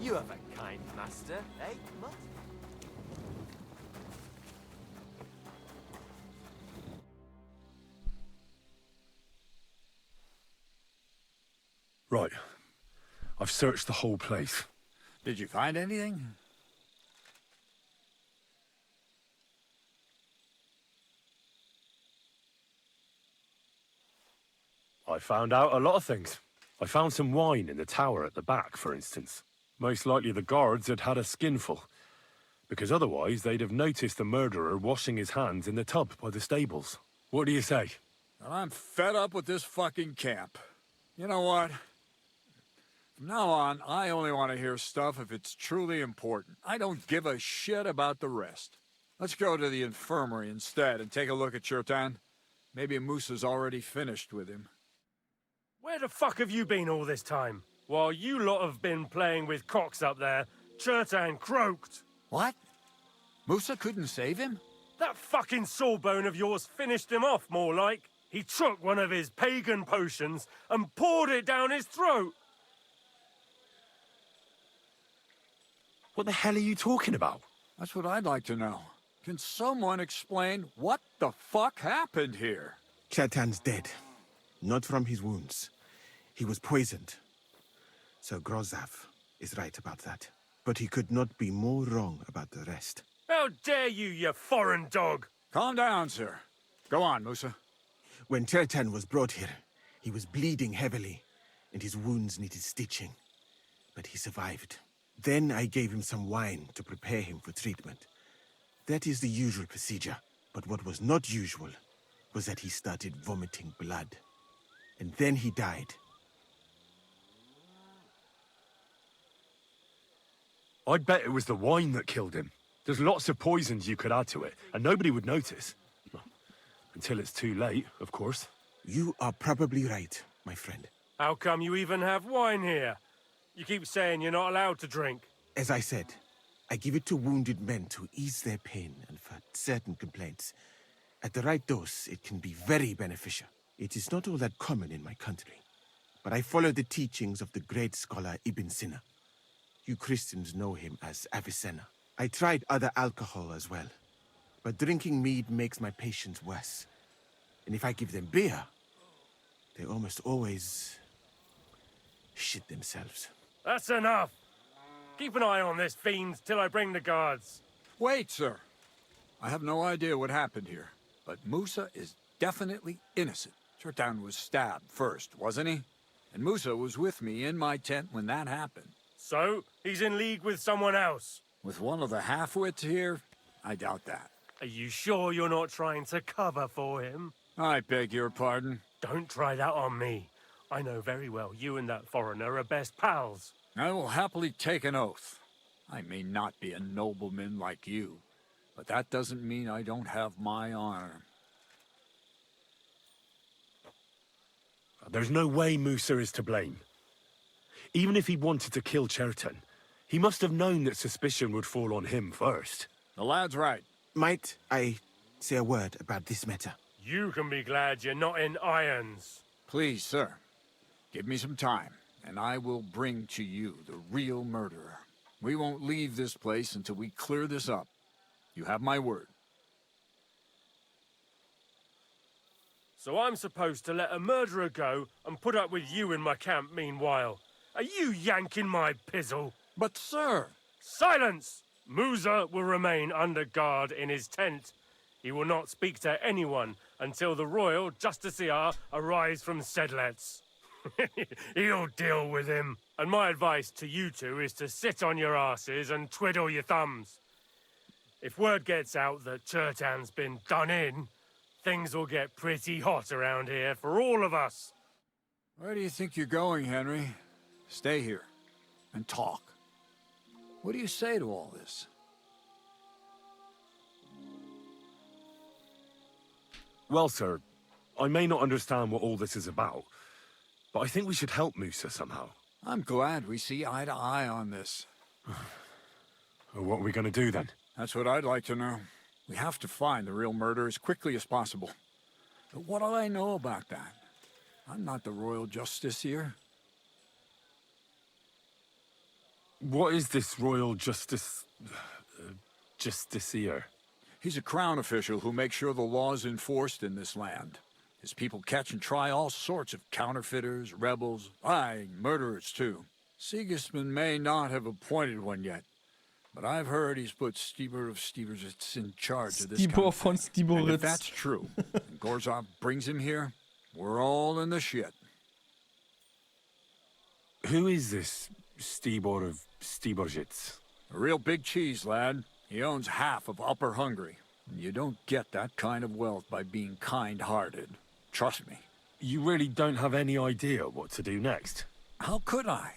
You have a kind master, eh, Mutt? Right. I've searched the whole place. Did you find anything? I found out a lot of things. I found some wine in the tower at the back, for instance. Most likely the guards had had a skinful, because otherwise they'd have noticed the murderer washing his hands in the tub by the stables. What do you say? Well, I'm fed up with this fucking camp. You know what? From now on, I only want to hear stuff if it's truly important. I don't give a shit about the rest. Let's go to the infirmary instead and take a look at Chertan. Maybe Musa's already finished with him. Where the fuck have you been all this time? While you lot have been playing with cocks up there, Chertan croaked. What? Musa couldn't save him? That fucking sawbone of yours finished him off, more like. He took one of his pagan potions and poured it down his throat. What the hell are you talking about? That's what I'd like to know. Can someone explain what the fuck happened here? Chertan's dead. Not from his wounds. He was poisoned. Sir Grozav is right about that. But he could not be more wrong about the rest. How dare you, you foreign dog! Calm down, sir. Go on, Musa. When Chertan was brought here, he was bleeding heavily, and his wounds needed stitching. But he survived. Then I gave him some wine to prepare him for treatment. That is the usual procedure. But what was not usual was that he started vomiting blood. And then he died. I'd bet it was the wine that killed him. There's lots of poisons you could add to it, and nobody would notice. Until it's too late, of course. You are probably right, my friend. How come you even have wine here? You keep saying you're not allowed to drink. As I said, I give it to wounded men to ease their pain and for certain complaints. At the right dose, it can be very beneficial. It is not all that common in my country, but I follow the teachings of the great scholar Ibn Sina. You Christians know him as Avicenna. I tried other alcohol as well, but drinking mead makes my patients worse. And if I give them beer, they almost always shit themselves. That's enough! Keep an eye on this fiend till I bring the guards. Wait, sir. I have no idea what happened here, but Musa is definitely innocent. Chertan was stabbed first, wasn't he? And Musa was with me in my tent when that happened. So, he's in league with someone else. With one of the half-wits here? I doubt that. Are you sure you're not trying to cover for him? I beg your pardon. Don't try that on me. I know very well you and that foreigner are best pals. I will happily take an oath. I may not be a nobleman like you, but that doesn't mean I don't have my honor. There's no way Musa is to blame. Even if he wanted to kill Chertan, he must have known that suspicion would fall on him first. The lad's right. Might I say a word about this matter? You can be glad you're not in irons. Please, sir, give me some time, and I will bring to you the real murderer. We won't leave this place until we clear this up. You have my word. So I'm supposed to let a murderer go and put up with you in my camp meanwhile. Are you yanking my pizzle? But, sir... Silence! Musa will remain under guard in his tent. He will not speak to anyone until the royal justiciar arrives from Sedlets. He'll deal with him. And my advice to you two is to sit on your asses and twiddle your thumbs. If word gets out that Chertan's been done in, things will get pretty hot around here for all of us. Where do you think you're going, Henry? Stay here and talk. What do you say to all this? Well, sir, I may not understand what all this is about, but I think we should help Musa somehow. I'm glad we see eye to eye on this. What are we going to do then? That's what I'd like to know. We have to find the real murderer as quickly as possible. But what do I know about that? I'm not the royal justiciar. What is this royal justiciar? He's a crown official who makes sure the law's enforced in this land. His people catch and try all sorts of counterfeiters, rebels, aye, murderers too. Sigismund may not have appointed one yet, but I've heard he's put Stieber of Stieberitz in charge of this kind Stibor of von thing. And if Stiboritz. that's true, and Gorzov brings him here, we're all in the shit. Who is this Stibor of Stieberitz? A real big cheese, lad. He owns half of Upper Hungary. You don't get that kind of wealth by being kind-hearted. Trust me. You really don't have any idea what to do next? How could I?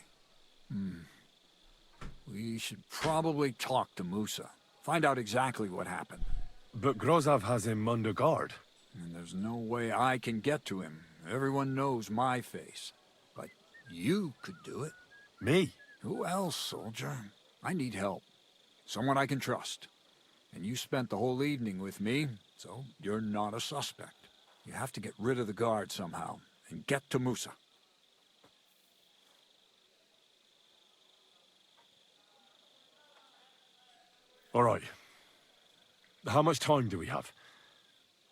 We should probably talk to Musa. Find out exactly what happened. But Grozov has him under guard. And there's no way I can get to him. Everyone knows my face. But you could do it. Me? Who else, soldier? I need help. Someone I can trust. And you spent the whole evening with me, so you're not a suspect. You have to get rid of the guard somehow, and get to Musa. All right. How much time do we have?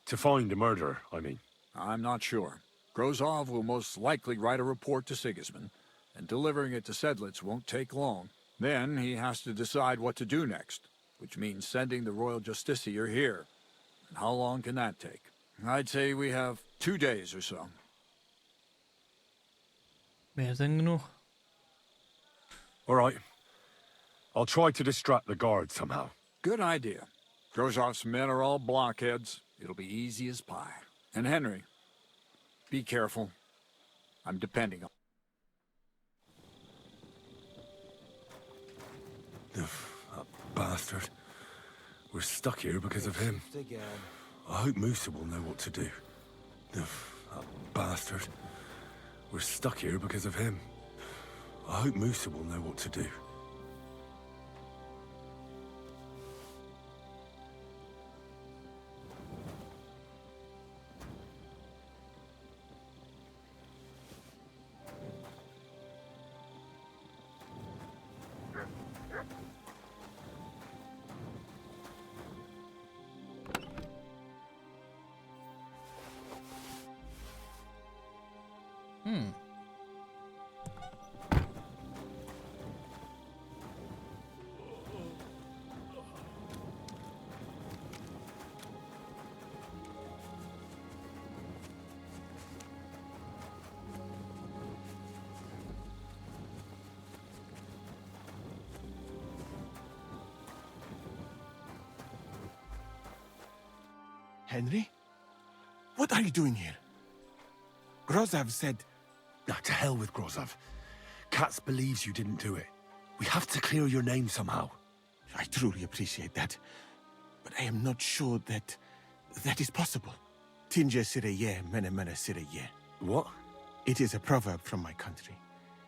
To find the murderer, I mean. I'm not sure. Grozov will most likely write a report to Sigismund, and delivering it to Sedlitz won't take long. Then he has to decide what to do next, which means sending the Royal Justiciar here. And how long can that take? I'd say we have 2 days or so. Mehr denn genug. All right. I'll try to distract the guard somehow. Good idea. Grozov's men are all blockheads. It'll be easy as pie. And Henry, be careful. I'm depending on... That bastard. We're stuck here because of him. I hope Musa will know what to do. That bastard. We're stuck here because of him. I hope Musa will know what to do. Henry? What are you doing here? Grozov said... Ah, to hell with Grozov. Katz believes you didn't do it. We have to clear your name somehow. I truly appreciate that. But I am not sure that is possible. Tinge sireye, mene mene sireye. What? It is a proverb from my country.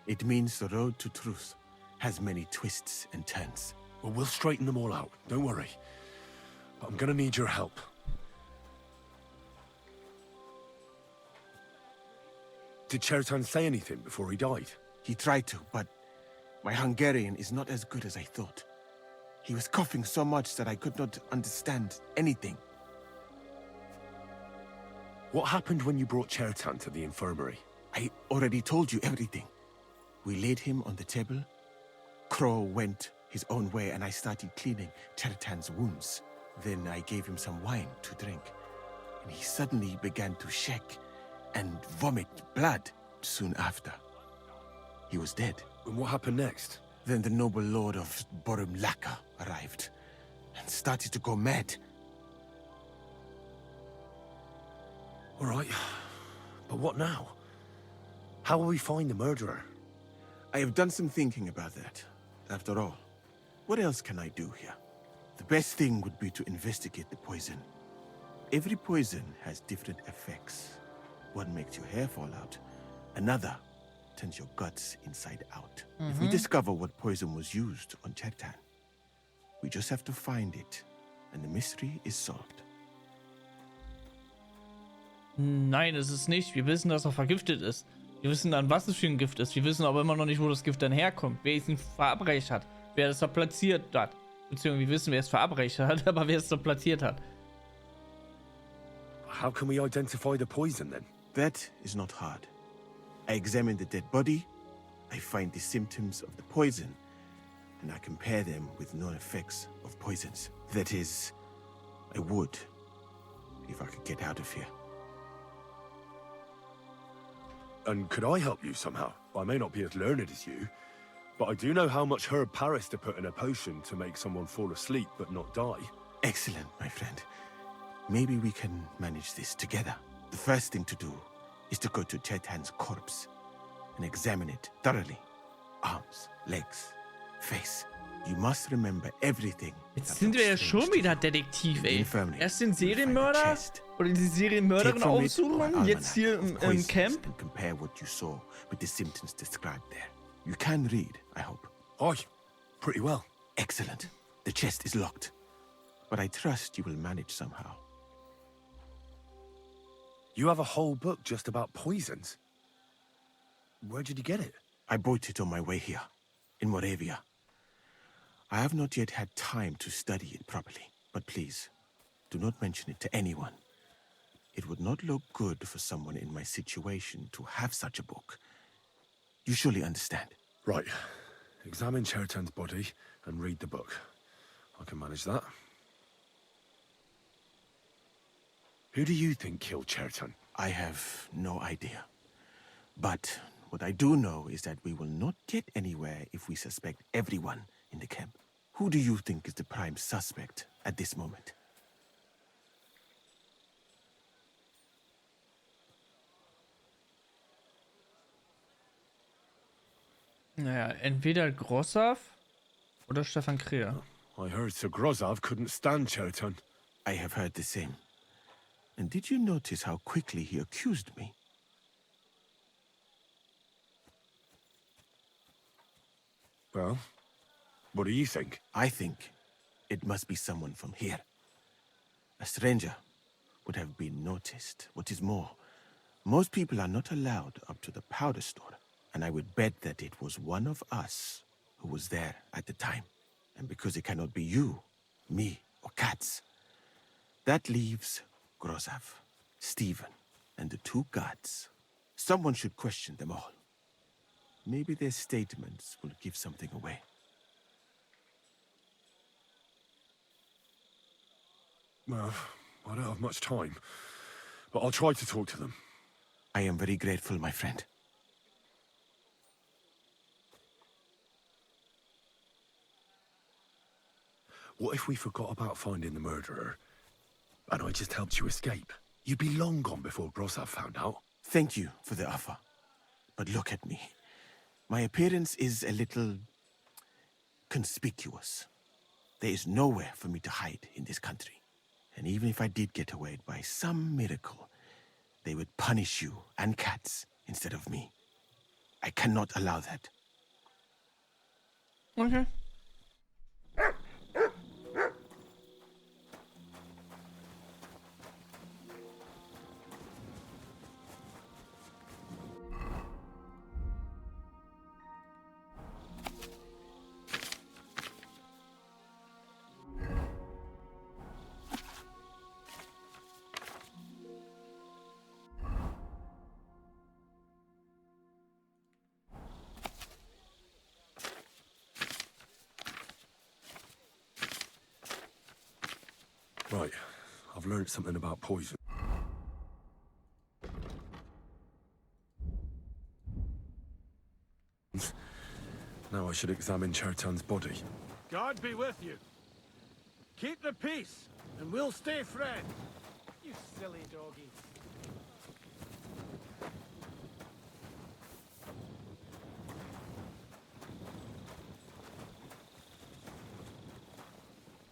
It means the road to truth has many twists and turns. Well, we'll straighten them all out. Don't worry. But I'm gonna need your help. Did Chertan say anything before he died? He tried to, but my Hungarian is not as good as I thought. He was coughing so much that I could not understand anything. What happened when you brought Chertan to the infirmary? I already told you everything. We laid him on the table. Crow went his own way and I started cleaning Chertan's wounds. Then I gave him some wine to drink. And he suddenly began to shake and vomit blood soon after. He was dead. And what happened next? Then the noble lord of Borumlaka arrived and started to go mad. All right. But what now? How will we find the murderer? I have done some thinking about that. After all, what else can I do here? The best thing would be to investigate the poison. Every poison has different effects. One makes your hair fall out. Another turns your guts inside out. If we discover what poison was used on Chertan, we just have to find it, and the mystery is solved. Nein, es ist nicht. Wir wissen, dass er vergiftet ist. Wir wissen dann, was es für ein Gift ist. Wir wissen aber immer noch nicht, wo das Gift dann herkommt. Wer es verabreicht hat. Wer es da platziert hat. Beziehungsweise wir wissen, wer es verabreicht hat, aber wer es da platziert hat. How can we identify the poison then? That is not hard. I examine the dead body, I find the symptoms of the poison, and I compare them with known effects of poisons. That is, I would, if I could get out of here. And could I help you somehow? I may not be as learned as you, but I do know how much herb Paris to put in a potion to make someone fall asleep but not die. Excellent, my friend. Maybe we can manage this together. The first thing to do is to go to Chetan's corpse and examine it thoroughly. Arms, legs, face. You must remember everything. Jetzt sind wir ja schon wieder Detektiv, ey. Erst den Serienmörder oder die Serienmörderin aufsuchen, jetzt hier im Camp. And compare what you saw with the symptoms described there. You can read, I hope. Aye, pretty well. Excellent. The chest is locked, but I trust you will manage somehow. You have a whole book just about poisons. Where did you get it? I bought it on my way here, in Moravia. I have not yet had time to study it properly, but please, do not mention it to anyone. It would not look good for someone in my situation to have such a book. You surely understand. Right. Examine Chertan's body and read the book. I can manage that. Who do you think killed Chertan? I have no idea. But what I do know is that we will not get anywhere if we suspect everyone in the camp. Who do you think is the prime suspect at this moment? Naja, entweder Grossav oder Stefan Kreher. I heard Sir Grozav couldn't stand Chertan. I have heard the same. And did you notice how quickly he accused me? Well, what do you think? I think it must be someone from here. A stranger would have been noticed. What is more, most people are not allowed up to the powder store. And I would bet that it was one of us who was there at the time. And because it cannot be you, me, or Katz, that leaves Grozav, Stephen, and the two guards. Someone should question them all. Maybe their statements will give something away. Well, I don't have much time, but I'll try to talk to them. I am very grateful, my friend. What if we forgot about finding the murderer, and I just helped you escape? You'd be long gone before Grozav found out. Thank you for the offer. But look at me. My appearance is a little conspicuous. There is nowhere for me to hide in this country. And even if I did get away by some miracle, they would punish you and Katz instead of me. I cannot allow that. Okay. Right, I've learned something about poison. Now I should examine Chertan's body. God be with you. Keep the peace, and we'll stay friends. You silly doggy.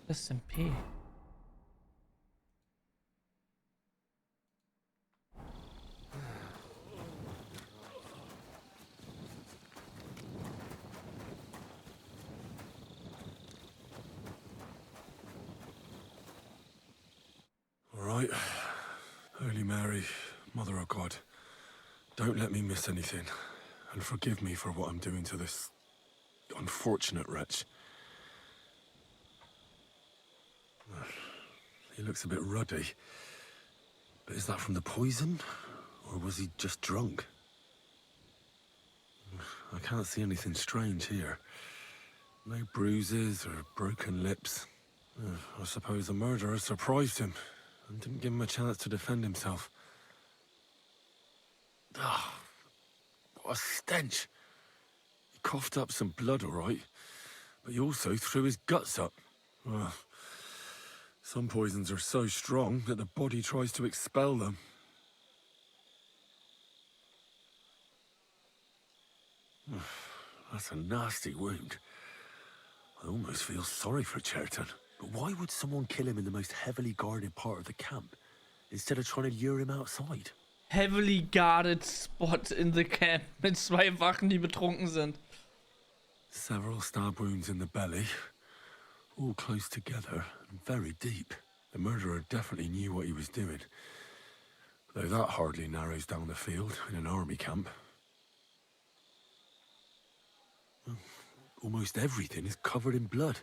Was ist denn P? All right. Holy Mary, Mother of God, Don't let me miss anything, and forgive me for what I'm doing to this unfortunate wretch. He looks a bit ruddy. But is that from the poison? Or was he just drunk? I can't see anything strange here. No bruises or broken lips. I suppose the murderer surprised him and didn't give him a chance to defend himself. Ah, what a stench! He coughed up some blood, all right, but he also threw his guts up. Ugh. Some poisons are so strong that the body tries to expel them. That's a nasty wound. I almost feel sorry for Cherton. But why would someone kill him in the most heavily guarded part of the camp, instead of trying to lure him outside? Heavily guarded spot in the camp mit 2 Wachen, die betrunken sind. Several stab wounds in the belly, all close together and very deep. The murderer definitely knew what he was doing, though that hardly narrows down the field in an army camp. Almost everything is covered in blood,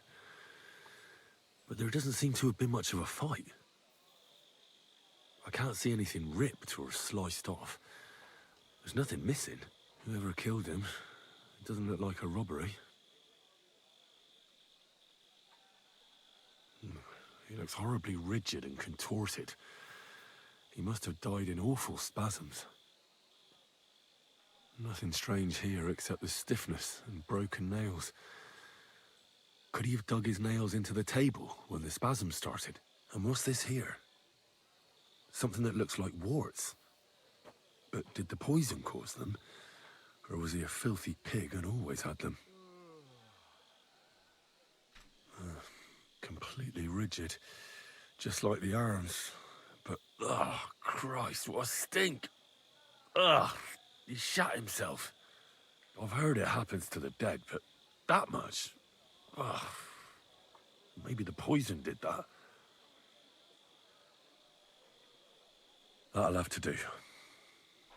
but there doesn't seem to have been much of a fight. I can't see anything ripped or sliced off. There's nothing missing. Whoever killed him, it doesn't look like a robbery. He looks horribly rigid and contorted. He must have died in awful spasms. Nothing strange here except the stiffness and broken nails. Could he have dug his nails into the table when the spasms started? And what's this here? Something that looks like warts. But did the poison cause them? Or was he a filthy pig and always had them? Completely rigid. Just like the arms. But, Christ, what a stink! He shot himself. I've heard it happens to the dead, but that much? Maybe the poison did that. That'll have to do.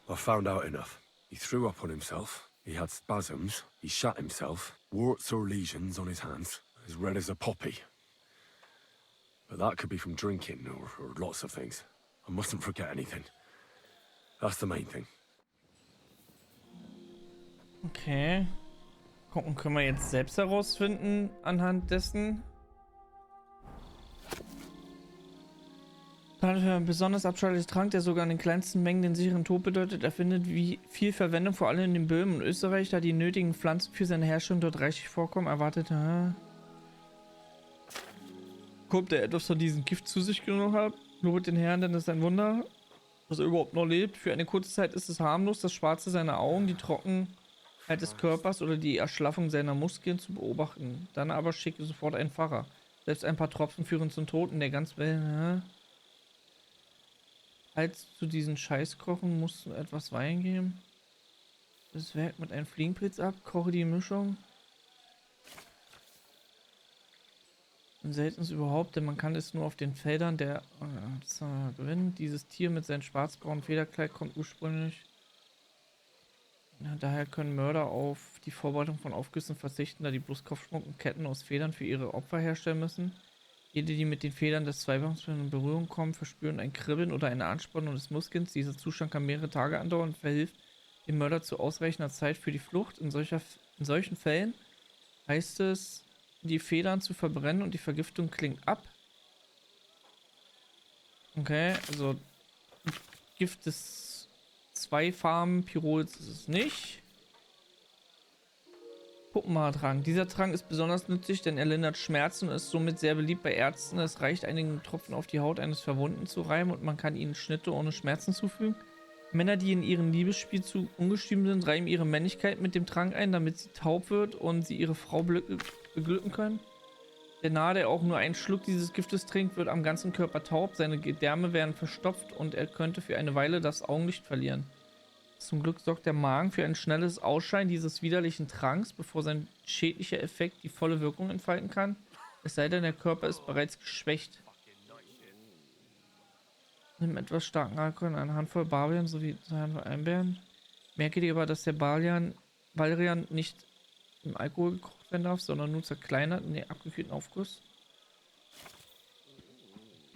I've found out enough. He threw up on himself, he had spasms, he shot himself, warts or lesions on his hands, as red as a poppy. But that could be from drinking, or lots of things. I mustn't forget anything. That's the main thing. Okay. Gucken, können wir jetzt selbst herausfinden anhand dessen. Ein besonders abscheulicher Trank, der sogar in den kleinsten Mengen den sicheren Tod bedeutet, erfindet wie viel Verwendung, vor allem in den Böhmen und Österreich, da die nötigen Pflanzen für seine Herstellung dort reichlich vorkommen. Erwartet, kommt er etwas von diesem Gift zu sich genommen hat. Lobet den Herrn, denn es ist ein Wunder, dass er überhaupt noch lebt. Für eine kurze Zeit ist es harmlos, das Schwarze seiner Augen, die Trockenheit des Körpers oder die Erschlaffung seiner Muskeln zu beobachten. Dann aber schicke sofort einen Pfarrer. Selbst ein paar Tropfen führen zum Tod in der ganzen Welt. Als zu diesen Scheißkochen musst du etwas Wein geben. Das Werk mit einem Fliegenpilz ab, koche die Mischung. Am seltensten überhaupt, denn man kann es nur auf den Feldern der gewinnen. Dieses Tier mit seinem schwarzbraunen Federkleid kommt ursprünglich. Ja, daher können Mörder auf die Vorbereitung von Aufgüssen verzichten, da die bloß Kopfschmuck und Ketten aus Federn für ihre Opfer herstellen müssen. Jede, die mit den Federn des Zweibeins in Berührung kommen, verspüren ein Kribbeln oder eine Anspannung des Muskels. Dieser Zustand kann mehrere Tage andauern und verhilft dem Mörder zu ausreichender Zeit für die Flucht. In solchen Fällen heißt es, die Federn zu verbrennen und die Vergiftung klingt ab. Okay, also Gift des Zweifarben-Pirols ist es nicht. Puppenhaartrank. Dieser Trank ist besonders nützlich, denn er lindert Schmerzen und ist somit sehr beliebt bei Ärzten. Es reicht, einigen Tropfen auf die Haut eines Verwundeten zu reiben und man kann ihnen Schnitte ohne Schmerzen zufügen. Männer, die in ihrem Liebesspiel zu ungestüm sind, reiben ihre Männlichkeit mit dem Trank ein, damit sie taub wird und sie ihre Frau beglücken können. Der Narr, der auch nur einen Schluck dieses Giftes trinkt, wird am ganzen Körper taub, seine Gedärme werden verstopft und er könnte für eine Weile das Augenlicht verlieren. Zum Glück sorgt der Magen für ein schnelles Ausscheiden dieses widerlichen Tranks, bevor sein schädlicher Effekt die volle Wirkung entfalten kann. Es sei denn, der Körper ist bereits geschwächt. Nimm etwas starken Alkohol, eine Handvoll Barbeeren sowie eine Handvoll Einbeeren. Merke dir aber, dass der Baldrian nicht im Alkohol gekocht werden darf, sondern nur zerkleinert in den abgekühlten Aufguss.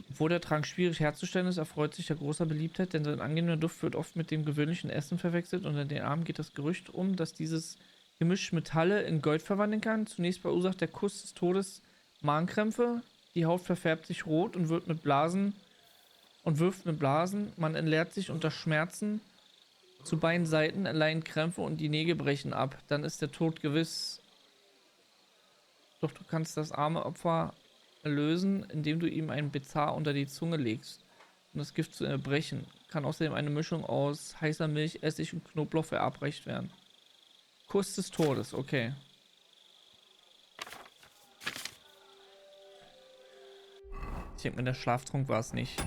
Obwohl der Trank schwierig herzustellen ist, erfreut sich der großer Beliebtheit, denn sein angenehmer Duft wird oft mit dem gewöhnlichen Essen verwechselt und in den Abend geht das Gerücht um, dass dieses Gemisch Metalle in Gold verwandeln kann. Zunächst verursacht der Kuss des Todes Magenkrämpfe, die Haut verfärbt sich rot und wirft mit Blasen. Man entleert sich unter Schmerzen zu beiden Seiten, erleiden Krämpfe und die Nägel brechen ab. Dann ist der Tod gewiss. Doch du kannst das arme Opfer erlösen, indem du ihm einen Bizarr unter die Zunge legst, um das Gift zu erbrechen. Kann außerdem eine Mischung aus heißer Milch, Essig und Knoblauch verabreicht werden. Kuss des Todes, okay. Ich denke mir, der Schlaftrunk war es nicht.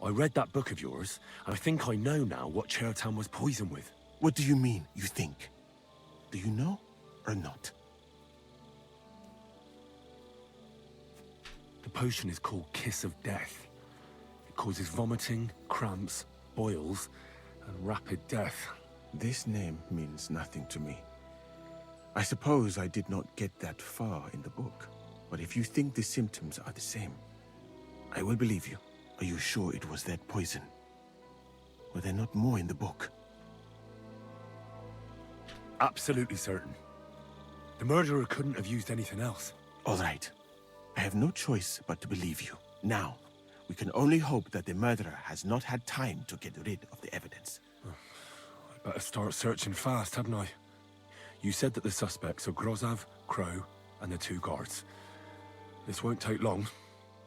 I read that book of yours, and I think I know now what Chertan was poisoned with. What do you mean, you think? Do you know or not? The potion is called Kiss of Death. It causes vomiting, cramps, boils, and rapid death. This name means nothing to me. I suppose I did not get that far in the book. But if you think the symptoms are the same, I will believe you. Are you sure it was that poison? Were there not more in the book? Absolutely certain. The murderer couldn't have used anything else. All right. I have no choice but to believe you. Now, we can only hope that the murderer has not had time to get rid of the evidence. I better start searching fast, hadn't I? You said that the suspects are Grozav, Crow, and the 2 guards. This won't take long.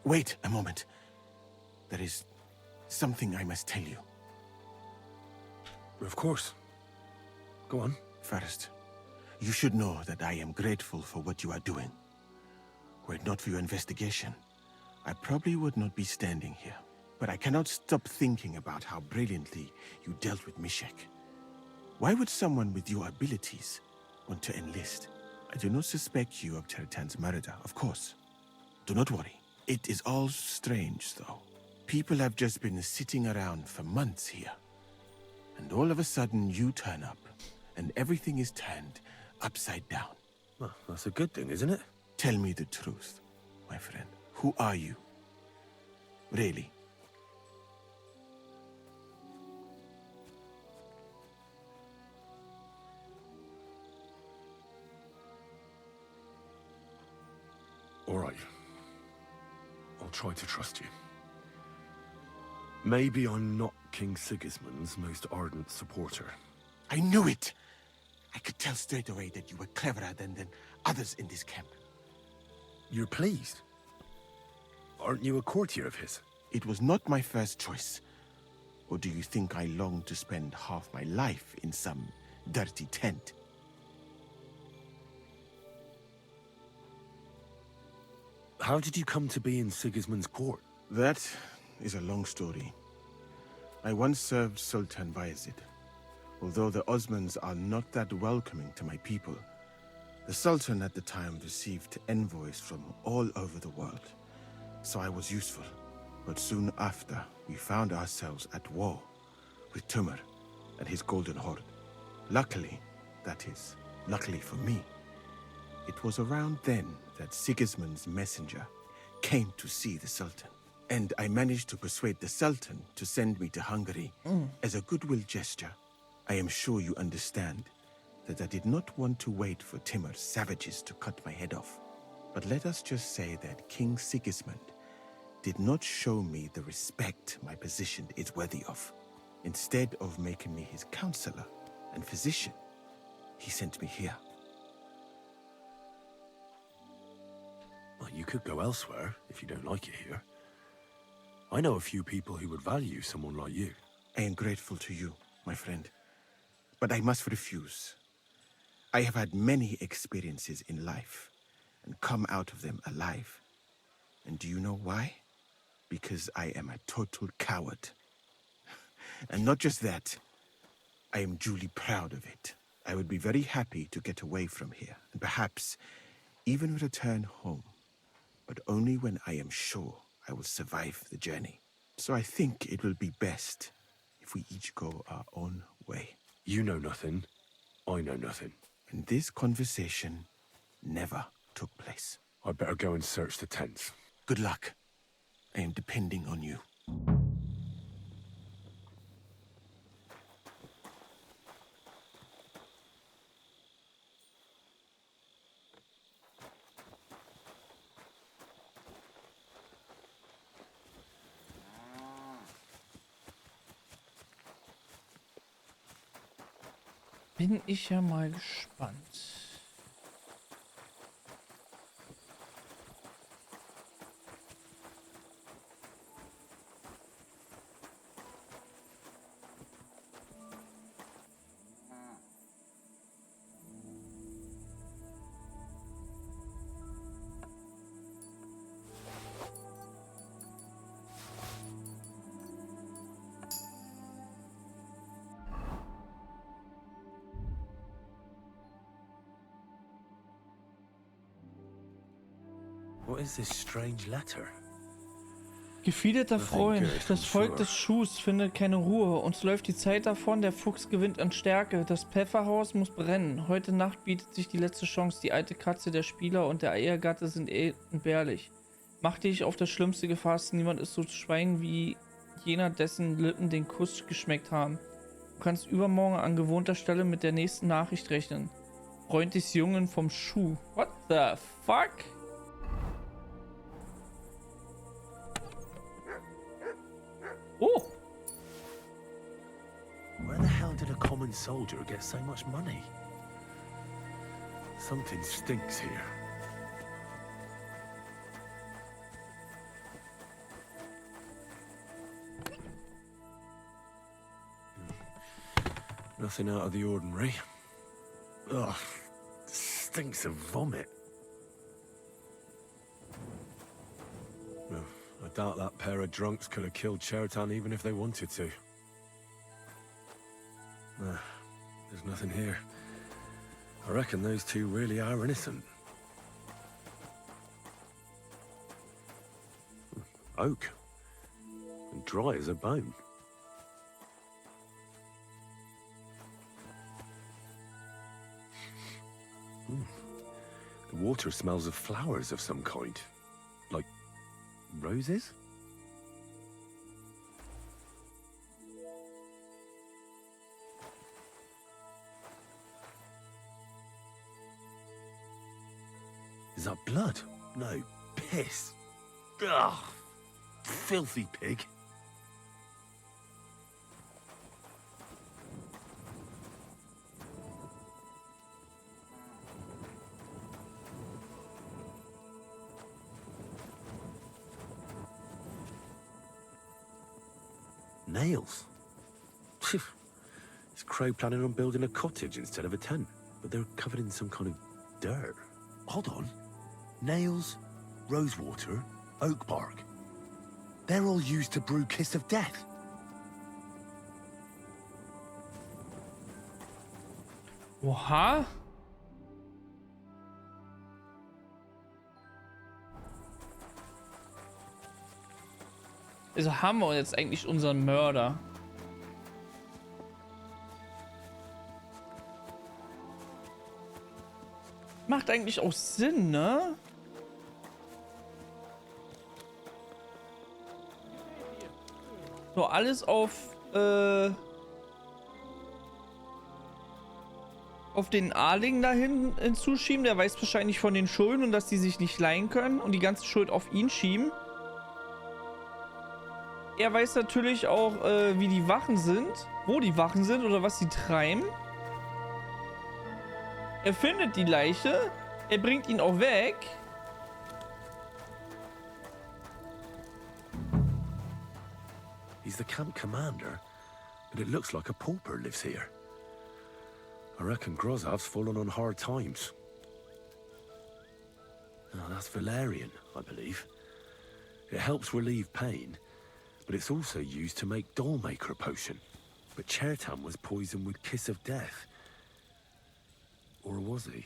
Wait a moment. There is something I must tell you. Of course. Go on. First, you should know that I am grateful for what you are doing. Were it not for your investigation, I probably would not be standing here. But I cannot stop thinking about how brilliantly you dealt with Mishek. Why would someone with your abilities want to enlist? I do not suspect you of Chertan's murder, of course. Do not worry. It is all strange, though. People have just been sitting around for months here. And all of a sudden you turn up, and everything is turned upside down. Well, that's a good thing, isn't it? Tell me the truth, my friend. Who are you? Really? All right. I'll try to trust you. Maybe I'm not King Sigismund's most ardent supporter. I knew it! I could tell straight away that you were cleverer than others in this camp. You're pleased? Aren't you a courtier of his? It was not my first choice. Or do you think I long to spend half my life in some dirty tent? How did you come to be in Sigismund's court? That is a long story. I once served Sultan Bayezid. Although the Osmans are not that welcoming to my people, the Sultan at the time received envoys from all over the world, so I was useful. But soon after, we found ourselves at war with Timur and his Golden Horde. Luckily, that is, luckily for me, it was around then that Sigismund's messenger came to see the Sultan. And I managed to persuade the Sultan to send me to Hungary as a goodwill gesture. I am sure you understand that I did not want to wait for Timur's savages to cut my head off. But let us just say that King Sigismund did not show me the respect my position is worthy of. Instead of making me his counselor and physician, he sent me here. Well, you could go elsewhere if you don't like it here. I know a few people who would value someone like you. I am grateful to you, my friend. But I must refuse. I have had many experiences in life and come out of them alive. And do you know why? because I am a total coward. And not just that, I am duly proud of it. I would be very happy to get away from here, and perhaps even return home, but only when I am sure I will survive the journey. So I think it will be best if we each go our own way. You know nothing. I know nothing. And this conversation never took place. I'd better go and search the tents. Good luck. I am depending on you. Bin ich ja mal gespannt. What is this strange letter? Gefiederter Freund, good, das I'm Volk sure. des Schuhs findet keine Ruhe. Uns läuft die Zeit davon, der Fuchs gewinnt an Stärke. Das Pfefferhaus muss brennen. Heute Nacht bietet sich die letzte Chance. Die alte Katze, der Spieler und der Ehegatte sind entbehrlich. Mach dich auf das Schlimmste gefasst. Niemand ist so zu schweigen wie jener, dessen Lippen den Kuss geschmeckt haben. Du kannst übermorgen an gewohnter Stelle mit der nächsten Nachricht rechnen. Freund des Jungen vom Schuh. What the fuck? Oh! Where the hell did a common soldier get so much money? Something stinks here. Nothing out of the ordinary. Ugh, stinks of vomit. No, I doubt that pair of drunks could have killed Chertan even if they wanted to. There's nothing here. I reckon those two really are innocent. Oak. And dry as a bone. The water smells of flowers of some kind. Like roses? Is that blood? No, piss. Ugh, filthy pig. Nails. Is Crow planning on building a cottage instead of a tent? But they're covered in some kind of dirt. Hold on. Nails, rosewater, oak bark. They're all used to brew Kiss of Death. Oha! Also haben wir jetzt eigentlich unseren Mörder. Macht eigentlich auch Sinn, ne? So, alles auf den Adligen dahin hinzuschieben. Der weiß wahrscheinlich von den Schulden und dass die sich nicht leihen können und die ganze Schuld auf ihn schieben. Er weiß natürlich auch, wie die Wachen sind, wo die Wachen sind oder was sie treiben. Er findet die Leiche. Er bringt ihn auch weg. He's the camp commander, but it looks like a pauper lives here. I reckon Grozav's fallen on hard times. Oh, that's Valerian, I believe. It helps relieve pain, but it's also used to make Dollmaker potion. But Chertam was poisoned with Kiss of Death. Or was he?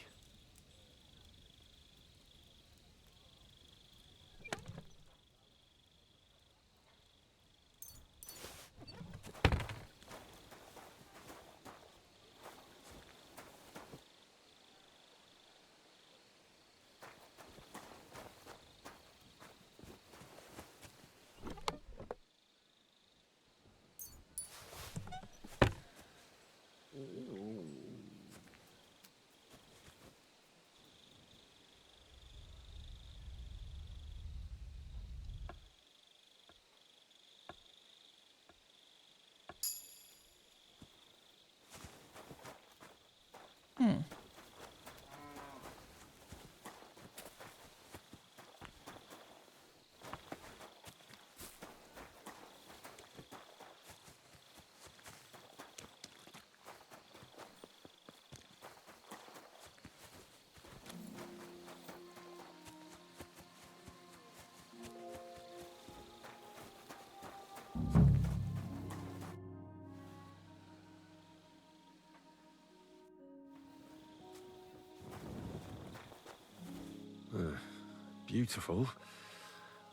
Beautiful,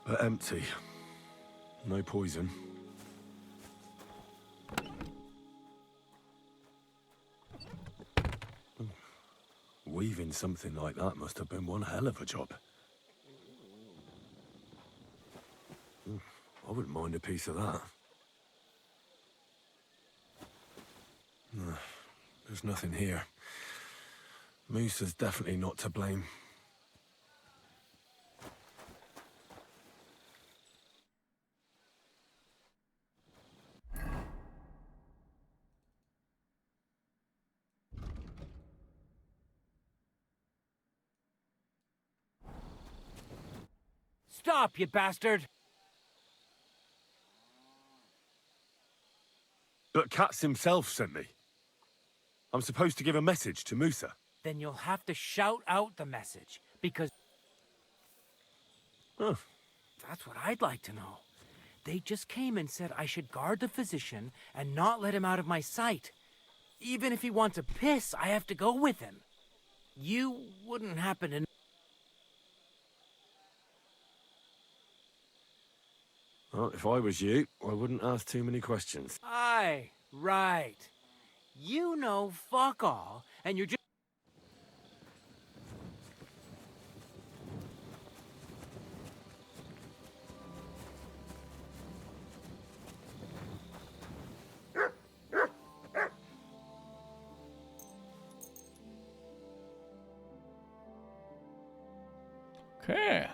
but empty. No poison. Weaving something like that must have been one hell of a job. I wouldn't mind a piece of that. There's nothing here. Musa's definitely not to blame. Stop, you bastard! But Katz himself sent me. I'm supposed to give a message to Musa. Then you'll have to shout out the message, because... Oh, That's what I'd like to know. They just came and said I should guard the physician and not let him out of my sight. Even if he wants to piss, I have to go with him. You wouldn't happen to... well, if I was you, I wouldn't ask too many questions. Aye, right. You know fuck all, and you're just... Okay.